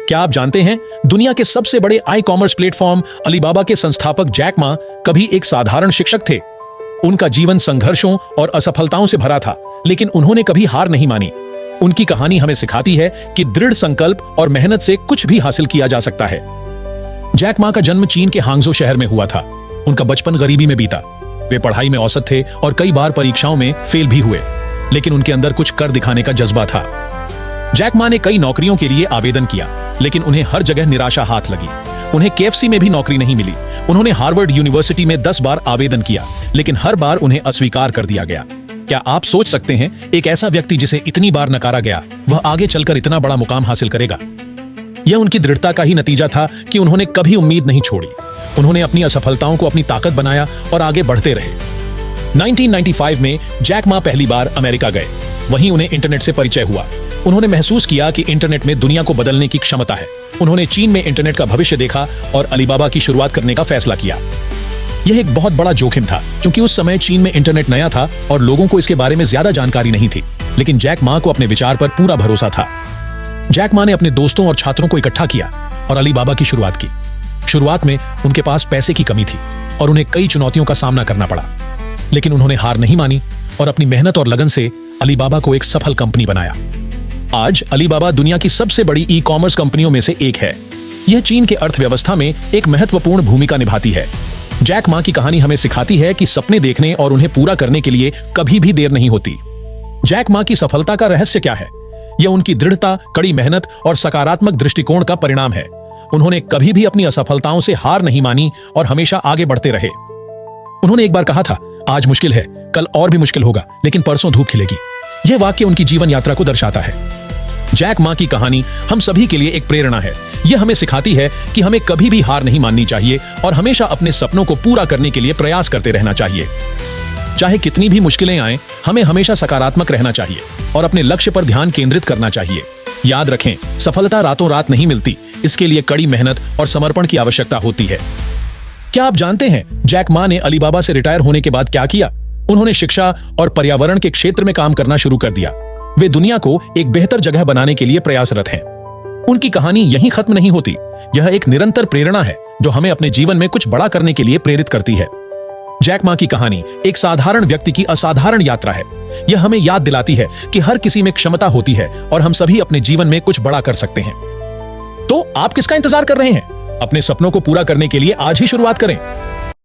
क्या आप जानते हैं दुनिया के सबसे बड़े ई कॉमर्स प्लेटफॉर्म अलीबाबा के संस्थापक जैक मा कभी एक साधारण शिक्षक थे। उनका जीवन संघर्षों और असफलताओं से भरा था, लेकिन उन्होंने कभी हार नहीं मानी। उनकी कहानी हमें सिखाती है कि दृढ़ संकल्प और मेहनत से कुछ भी हासिल किया जा सकता है। जैक मा का जन्म चीन के हांगझो शहर में हुआ था। उनका बचपन गरीबी में बीता। वे पढ़ाई में औसत थे और कई बार परीक्षाओं में फेल भी हुए, लेकिन उनके अंदर कुछ कर दिखाने का जज्बा था। जैक मा ने कई नौकरियों के लिए आवेदन किया, लेकिन उन्हें हर जगह निराशा हाथ लगी। उन्हें केएफसी में भी नौकरी नहीं मिली। उन्होंने हार्वर्ड यूनिवर्सिटी में 10 बार आवेदन किया, लेकिन हर बार उन्हें अस्वीकार कर दिया गया। क्या आप सोच सकते हैं एक ऐसा व्यक्ति जिसे इतनी बार नकारा गया, वह आगे चलकर इतना बड़ा मुकाम हासिल करेगा? यह उनकी दृढ़ता का ही नतीजा था कि उन्होंने कभी उम्मीद नहीं छोड़ी। उन्होंने अपनी असफलताओं को अपनी ताकत बनाया और आगे बढ़ते रहे। 1995 में जैक मा पहली बार अमेरिका गए। वहीं उन्हें इंटरनेट से परिचय हुआ। उन्होंने महसूस किया कि इंटरनेट में दुनिया को बदलने की क्षमता है। उन्होंने चीन में इंटरनेट का भविष्य देखा और अलीबाबा की शुरुआत करने का फैसला किया। यह एक बहुत बड़ा जोखिम था, क्योंकि उस समय चीन में इंटरनेट नया था और लोगों को इसके बारे में ज्यादा जानकारी नहीं थी। लेकिन जैक मा को अपने विचार पर पूरा भरोसा था। जैक मा ने अपने दोस्तों और छात्रों को इकट्ठा किया और अलीबाबा की शुरुआत की। शुरुआत में उनके पास पैसे की कमी थी और उन्हें कई चुनौतियों का सामना करना पड़ा, लेकिन उन्होंने हार नहीं मानी और अपनी मेहनत और लगन से अलीबाबा को एक सफल कंपनी बनाया। आज अलीबाबा दुनिया की सबसे बड़ी ई कॉमर्स कंपनियों में से एक है। यह चीन के अर्थव्यवस्था में एक महत्वपूर्ण भूमिका निभाती है। जैक मा की कहानी हमें सिखाती है कि सपने देखने और उन्हें पूरा करने के लिए कभी भी देर नहीं होती। जैक मा की सफलता का रहस्य क्या है? यह उनकी दृढ़ता, कड़ी मेहनत और सकारात्मक दृष्टिकोण का परिणाम है। उन्होंने कभी भी अपनी असफलताओं से हार नहीं मानी और हमेशा आगे बढ़ते रहे। उन्होंने एक बार कहा था, आज मुश्किल है, कल और भी मुश्किल होगा, लेकिन परसों धूप खिलेगी। यह वाक्य उनकी जीवन यात्रा को दर्शाता है। जैक मा की कहानी हम सभी के लिए एक प्रेरणा है। यह हमें सिखाती है कि हमें कभी भी हार नहीं माननी चाहिए और हमेशा अपने सपनों को पूरा करने के लिए प्रयास करते रहना चाहिए। चाहे कितनी भी मुश्किलें आएं, हमें हमेशा सकारात्मक रहना चाहिए और अपने लक्ष्य पर ध्यान केंद्रित करना चाहिए। याद रखें, सफलता रातों रात नहीं मिलती। इसके लिए कड़ी मेहनत और समर्पण की आवश्यकता होती है। क्या आप जानते हैं जैक मा ने अलीबाबा से रिटायर होने के बाद क्या किया? उन्होंने शिक्षा और पर्यावरण के क्षेत्र में काम करना शुरू कर दिया। वे दुनिया को एक बेहतर जगह बनाने के लिए प्रयासरत हैं। उनकी कहानी यहीं खत्म नहीं होती। यह एक निरंतर प्रेरणा है जो हमें अपने जीवन में कुछ बड़ा करने के लिए प्रेरित करती है। जैक मा की कहानी एक साधारण व्यक्ति की असाधारण यात्रा है। यह हमें याद दिलाती है कि हर किसी में क्षमता होती है और हम सभी अपने जीवन में कुछ बड़ा कर सकते हैं। तो आप किसका इंतजार कर रहे हैं? अपने सपनों को पूरा करने के लिए आज ही शुरुआत करें।